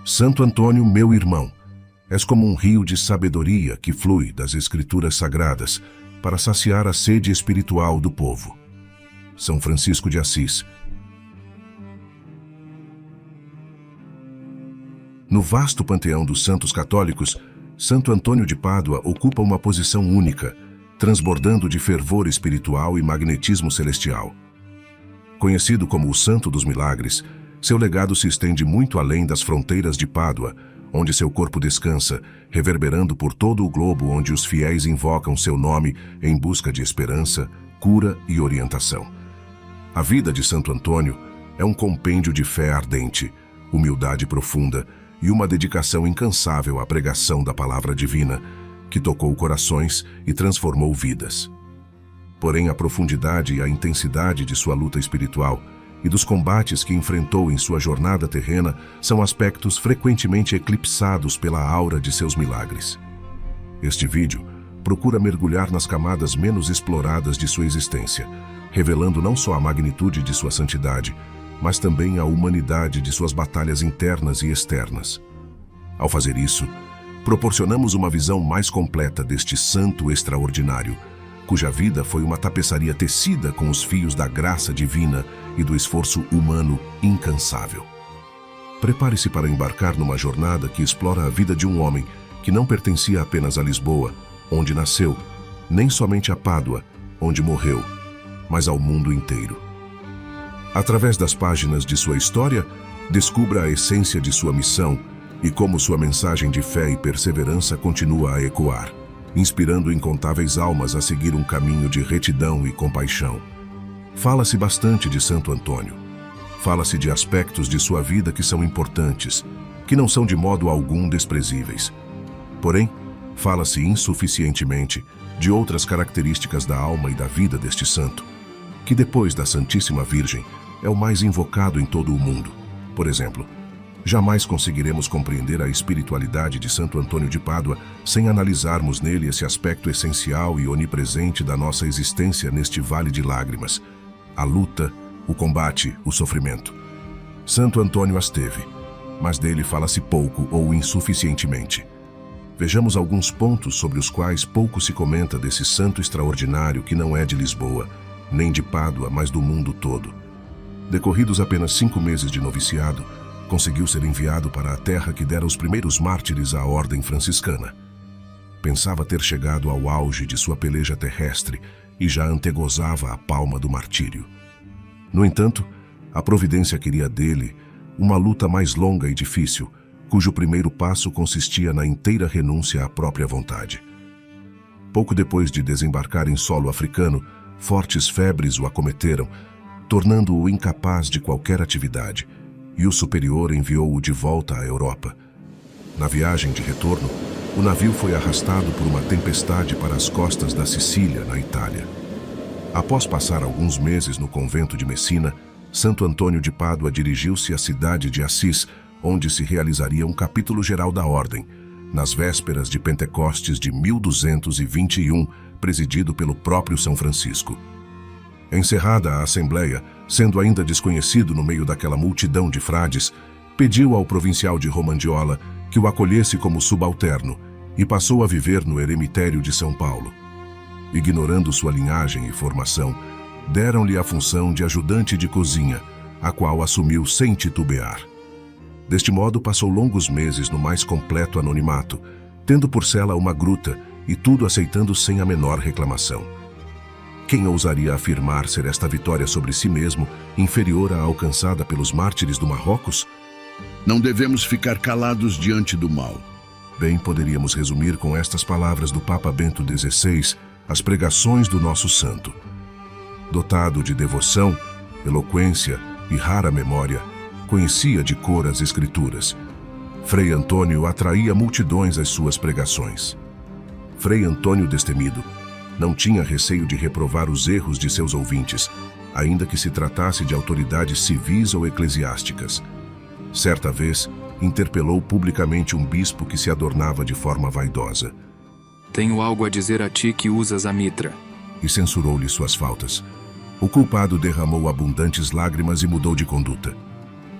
Santo Antônio, meu irmão, és como um rio de sabedoria que flui das escrituras sagradas para saciar a sede espiritual do povo. São Francisco de Assis. No vasto panteão dos santos católicos, Santo Antônio de Pádua ocupa uma posição única, transbordando de fervor espiritual e magnetismo celestial. Conhecido como o Santo dos Milagres, seu legado se estende muito além das fronteiras de Pádua, onde seu corpo descansa, reverberando por todo o globo onde os fiéis invocam seu nome em busca de esperança, cura e orientação. A vida de Santo Antônio é um compêndio de fé ardente, humildade profunda e uma dedicação incansável à pregação da palavra divina, que tocou corações e transformou vidas. Porém, a profundidade e a intensidade de sua luta espiritual e dos combates que enfrentou em sua jornada terrena são aspectos frequentemente eclipsados pela aura de seus milagres. Este vídeo procura mergulhar nas camadas menos exploradas de sua existência, revelando não só a magnitude de sua santidade, mas também a humanidade de suas batalhas internas e externas. Ao fazer isso, proporcionamos uma visão mais completa deste santo extraordinário, cuja vida foi uma tapeçaria tecida com os fios da graça divina e do esforço humano incansável. Prepare-se para embarcar numa jornada que explora a vida de um homem que não pertencia apenas a Lisboa, onde nasceu, nem somente a Pádua, onde morreu, mas ao mundo inteiro. Através das páginas de sua história, descubra a essência de sua missão e como sua mensagem de fé e perseverança continua a ecoar, inspirando incontáveis almas a seguir um caminho de retidão e compaixão. Fala-se bastante de Santo Antônio. Fala-se de aspectos de sua vida que são importantes, que não são de modo algum desprezíveis. Porém, fala-se insuficientemente de outras características da alma e da vida deste santo, que depois da Santíssima Virgem é o mais invocado em todo o mundo. Por exemplo, jamais conseguiremos compreender a espiritualidade de Santo Antônio de Pádua sem analisarmos nele esse aspecto essencial e onipresente da nossa existência neste vale de lágrimas: a luta, o combate, o sofrimento. Santo Antônio as teve, mas dele fala-se pouco ou insuficientemente. Vejamos alguns pontos sobre os quais pouco se comenta desse santo extraordinário que não é de Lisboa, nem de Pádua, mas do mundo todo. Decorridos apenas 5 meses de noviciado, conseguiu ser enviado para a terra que dera os primeiros mártires à ordem franciscana. Pensava ter chegado ao auge de sua peleja terrestre e já antegozava a palma do martírio. No entanto, a providência queria dele uma luta mais longa e difícil, cujo primeiro passo consistia na inteira renúncia à própria vontade. Pouco depois de desembarcar em solo africano, fortes febres o acometeram, tornando-o incapaz de qualquer atividade, e o superior enviou-o de volta à Europa. Na viagem de retorno, o navio foi arrastado por uma tempestade para as costas da Sicília, na Itália. Após passar alguns meses no convento de Messina, Santo Antônio de Pádua dirigiu-se à cidade de Assis, onde se realizaria um capítulo geral da ordem, nas vésperas de Pentecostes de 1221, presidido pelo próprio São Francisco. Encerrada a assembleia, sendo ainda desconhecido no meio daquela multidão de frades, pediu ao provincial de Romandiola que o acolhesse como subalterno e passou a viver no eremitério de São Paulo. Ignorando sua linhagem e formação, deram-lhe a função de ajudante de cozinha, a qual assumiu sem titubear. Deste modo, passou longos meses no mais completo anonimato, tendo por cela uma gruta e tudo aceitando sem a menor reclamação. Quem ousaria afirmar ser esta vitória sobre si mesmo inferior à alcançada pelos mártires do Marrocos? Não devemos ficar calados diante do mal. Bem poderíamos resumir com estas palavras do Papa Bento XVI as pregações do nosso santo. Dotado de devoção, eloquência e rara memória, conhecia de cor as Escrituras. Frei Antônio atraía multidões às suas pregações. Frei Antônio Destemido não tinha receio de reprovar os erros de seus ouvintes, ainda que se tratasse de autoridades civis ou eclesiásticas. Certa vez, interpelou publicamente um bispo que se adornava de forma vaidosa. Tenho algo a dizer a ti que usas a mitra. E censurou-lhe suas faltas. O culpado derramou abundantes lágrimas e mudou de conduta.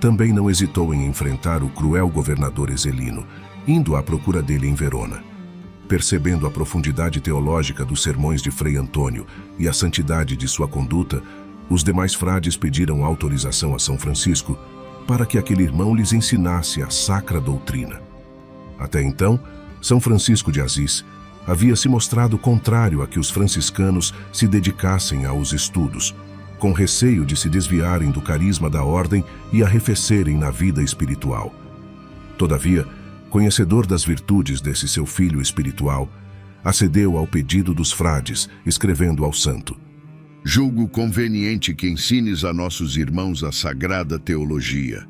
também não hesitou em enfrentar o cruel governador Ezelino, indo à procura dele em Verona. Percebendo a profundidade teológica dos sermões de Frei Antônio e a santidade de sua conduta, os demais frades pediram autorização a São Francisco para que aquele irmão lhes ensinasse a sacra doutrina. Até então, São Francisco de Assis havia se mostrado contrário a que os franciscanos se dedicassem aos estudos, com receio de se desviarem do carisma da ordem e arrefecerem na vida espiritual. Todavia, conhecedor das virtudes desse seu filho espiritual, acedeu ao pedido dos frades, escrevendo ao santo: Julgo conveniente que ensines a nossos irmãos a sagrada teologia,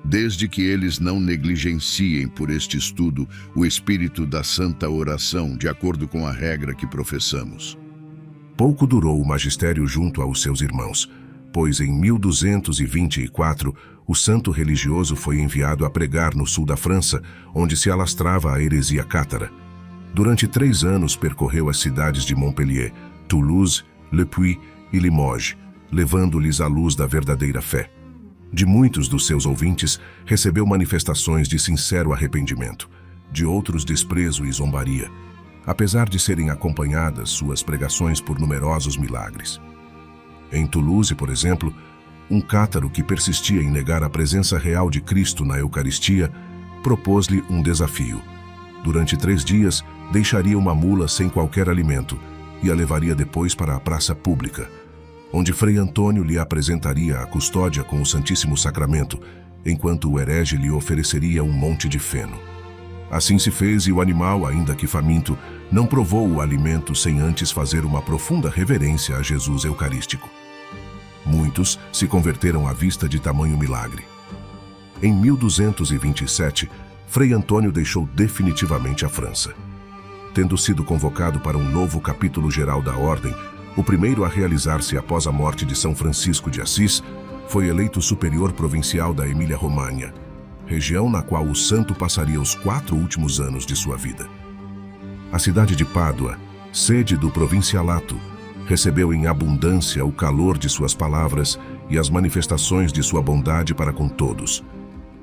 desde que eles não negligenciem por este estudo o espírito da santa oração, de acordo com a regra que professamos. Pouco durou o magistério junto aos seus irmãos, pois em 1224 o santo religioso foi enviado a pregar no sul da França, onde se alastrava a heresia cátara. Durante 3 anos percorreu as cidades de Montpellier, Toulouse, Le Puy e Limoges, levando-lhes a luz da verdadeira fé. De muitos dos seus ouvintes, recebeu manifestações de sincero arrependimento, de outros desprezo e zombaria, apesar de serem acompanhadas suas pregações por numerosos milagres. Em Toulouse, por exemplo, um cátaro que persistia em negar a presença real de Cristo na Eucaristia, propôs-lhe um desafio. Durante 3 dias, deixaria uma mula sem qualquer alimento e a levaria depois para a praça pública, onde Frei Antônio lhe apresentaria a custódia com o Santíssimo Sacramento, enquanto o herege lhe ofereceria um monte de feno. Assim se fez, e o animal, ainda que faminto, não provou o alimento sem antes fazer uma profunda reverência a Jesus Eucarístico. Muitos se converteram à vista de tamanho milagre. Em 1227, Frei Antônio deixou definitivamente a França. Tendo sido convocado para um novo capítulo geral da ordem, o primeiro a realizar-se após a morte de São Francisco de Assis, foi eleito superior provincial da Emília-Romagna, região na qual o santo passaria os 4 últimos anos de sua vida. A cidade de Pádua, sede do provincialato, recebeu em abundância o calor de suas palavras e as manifestações de sua bondade para com todos.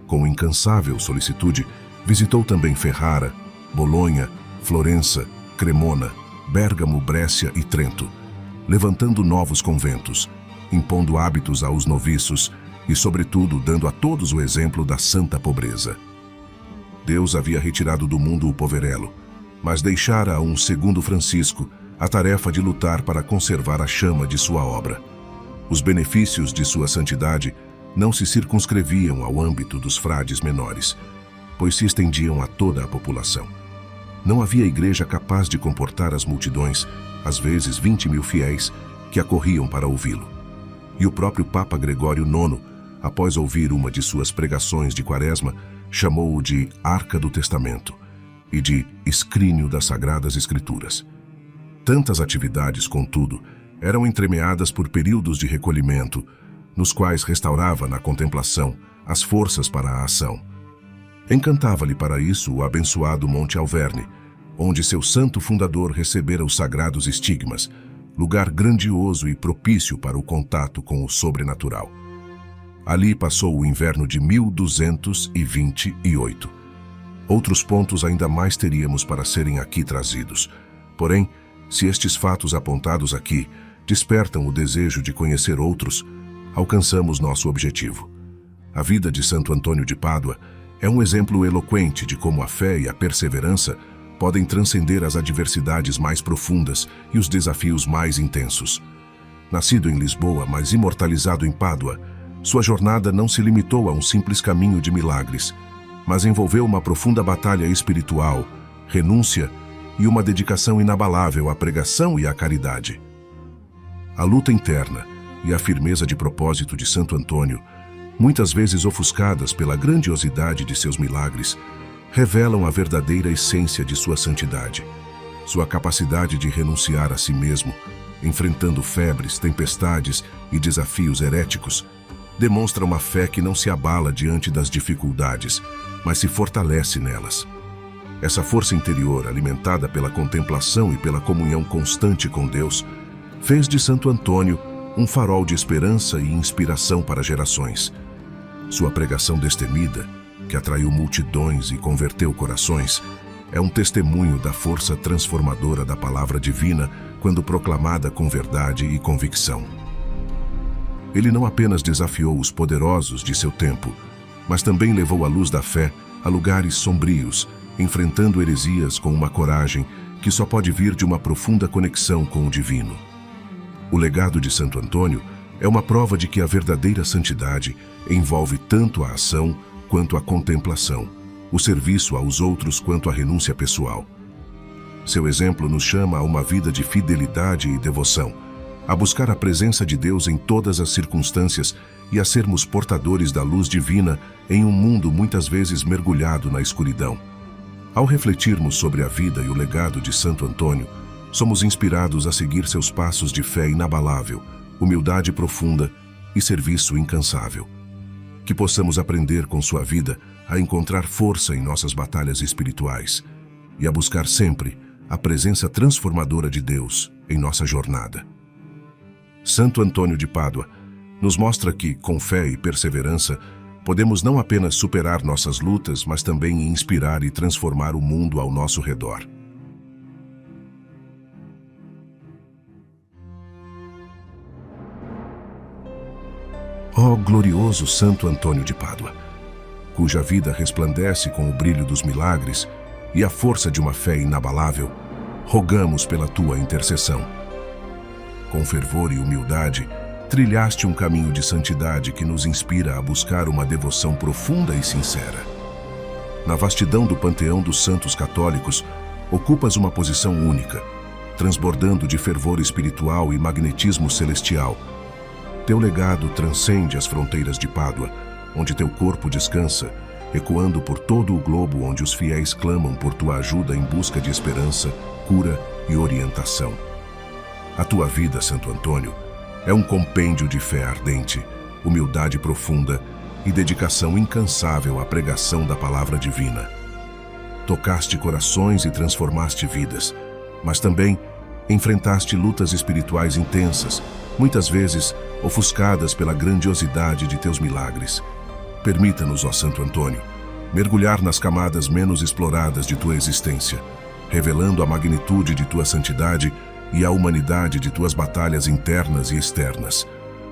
Com incansável solicitude, visitou também Ferrara, Bolonha, Florença, Cremona, Bérgamo, Brécia e Trento, levantando novos conventos, impondo hábitos aos noviços e, sobretudo, dando a todos o exemplo da santa pobreza. Deus havia retirado do mundo o poverelo, mas deixara a um segundo Francisco a tarefa de lutar para conservar a chama de sua obra. Os benefícios de sua santidade não se circunscreviam ao âmbito dos frades menores, pois se estendiam a toda a população. Não havia igreja capaz de comportar as multidões, às vezes 20.000 fiéis, que acorriam para ouvi-lo. E o próprio Papa Gregório IX, após ouvir uma de suas pregações de Quaresma, chamou-o de Arca do Testamento e de Escrínio das Sagradas Escrituras. Tantas atividades, contudo, eram entremeadas por períodos de recolhimento, nos quais restaurava na contemplação as forças para a ação. Encantava-lhe para isso o abençoado Monte Alverne, onde seu santo fundador recebera os sagrados estigmas, lugar grandioso e propício para o contato com o sobrenatural. Ali passou o inverno de 1228. Outros pontos ainda mais teríamos para serem aqui trazidos. Porém, se estes fatos apontados aqui despertam o desejo de conhecer outros, alcançamos nosso objetivo. A vida de Santo Antônio de Pádua é um exemplo eloquente de como a fé e a perseverança podem transcender as adversidades mais profundas e os desafios mais intensos. Nascido em Lisboa, mas imortalizado em Pádua, sua jornada não se limitou a um simples caminho de milagres, mas envolveu uma profunda batalha espiritual, renúncia e uma dedicação inabalável à pregação e à caridade. A luta interna e a firmeza de propósito de Santo Antônio, muitas vezes ofuscadas pela grandiosidade de seus milagres, revelam a verdadeira essência de sua santidade, sua capacidade de renunciar a si mesmo, enfrentando febres, tempestades e desafios heréticos, demonstra uma fé que não se abala diante das dificuldades, mas se fortalece nelas. Essa força interior, alimentada pela contemplação e pela comunhão constante com Deus, fez de Santo Antônio um farol de esperança e inspiração para gerações. Sua pregação destemida, que atraiu multidões e converteu corações, é um testemunho da força transformadora da palavra divina quando proclamada com verdade e convicção. Ele não apenas desafiou os poderosos de seu tempo, mas também levou a luz da fé a lugares sombrios, enfrentando heresias com uma coragem que só pode vir de uma profunda conexão com o divino. O legado de Santo Antônio é uma prova de que a verdadeira santidade envolve tanto a ação quanto a contemplação, o serviço aos outros quanto a renúncia pessoal. Seu exemplo nos chama a uma vida de fidelidade e devoção, a buscar a presença de Deus em todas as circunstâncias e a sermos portadores da luz divina em um mundo muitas vezes mergulhado na escuridão. Ao refletirmos sobre a vida e o legado de Santo Antônio, somos inspirados a seguir seus passos de fé inabalável, humildade profunda e serviço incansável. Que possamos aprender com sua vida a encontrar força em nossas batalhas espirituais e a buscar sempre a presença transformadora de Deus em nossa jornada. Santo Antônio de Pádua nos mostra que, com fé e perseverança, podemos não apenas superar nossas lutas, mas também inspirar e transformar o mundo ao nosso redor. Ó glorioso Santo Antônio de Pádua, cuja vida resplandece com o brilho dos milagres e a força de uma fé inabalável, rogamos pela tua intercessão. Com fervor e humildade, trilhaste um caminho de santidade que nos inspira a buscar uma devoção profunda e sincera. Na vastidão do panteão dos santos católicos, ocupas uma posição única, transbordando de fervor espiritual e magnetismo celestial. Teu legado transcende as fronteiras de Pádua, onde teu corpo descansa, ecoando por todo o globo onde os fiéis clamam por tua ajuda em busca de esperança, cura e orientação. A tua vida, Santo Antônio, é um compêndio de fé ardente, humildade profunda e dedicação incansável à pregação da palavra divina. Tocaste corações e transformaste vidas, mas também enfrentaste lutas espirituais intensas, muitas vezes ofuscadas pela grandiosidade de teus milagres. Permita-nos, ó Santo Antônio, mergulhar nas camadas menos exploradas de tua existência, revelando a magnitude de tua santidade e a humanidade de tuas batalhas internas e externas.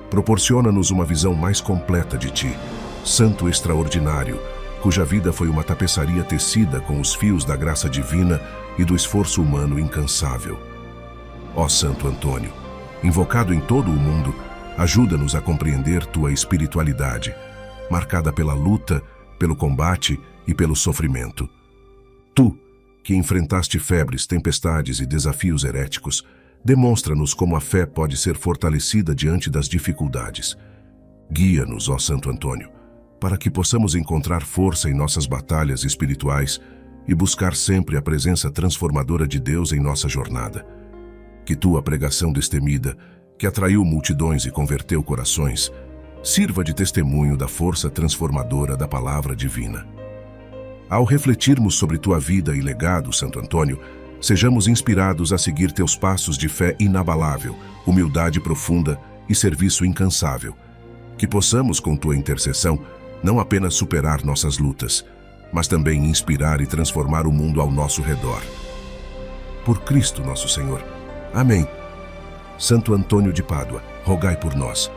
Proporciona-nos uma visão mais completa de ti, Santo extraordinário, cuja vida foi uma tapeçaria tecida com os fios da graça divina e do esforço humano incansável. Ó Santo Antônio, invocado em todo o mundo, ajuda-nos a compreender tua espiritualidade, marcada pela luta, pelo combate e pelo sofrimento. Tu, que enfrentaste febres, tempestades e desafios heréticos, demonstra-nos como a fé pode ser fortalecida diante das dificuldades. Guia-nos, ó Santo Antônio, para que possamos encontrar força em nossas batalhas espirituais e buscar sempre a presença transformadora de Deus em nossa jornada. Que tua pregação destemida, que atraiu multidões e converteu corações, sirva de testemunho da força transformadora da palavra divina. Ao refletirmos sobre tua vida e legado, Santo Antônio, sejamos inspirados a seguir teus passos de fé inabalável, humildade profunda e serviço incansável. Que possamos, com tua intercessão, não apenas superar nossas lutas, mas também inspirar e transformar o mundo ao nosso redor. Por Cristo nosso Senhor. Amém. Santo Antônio de Pádua, rogai por nós.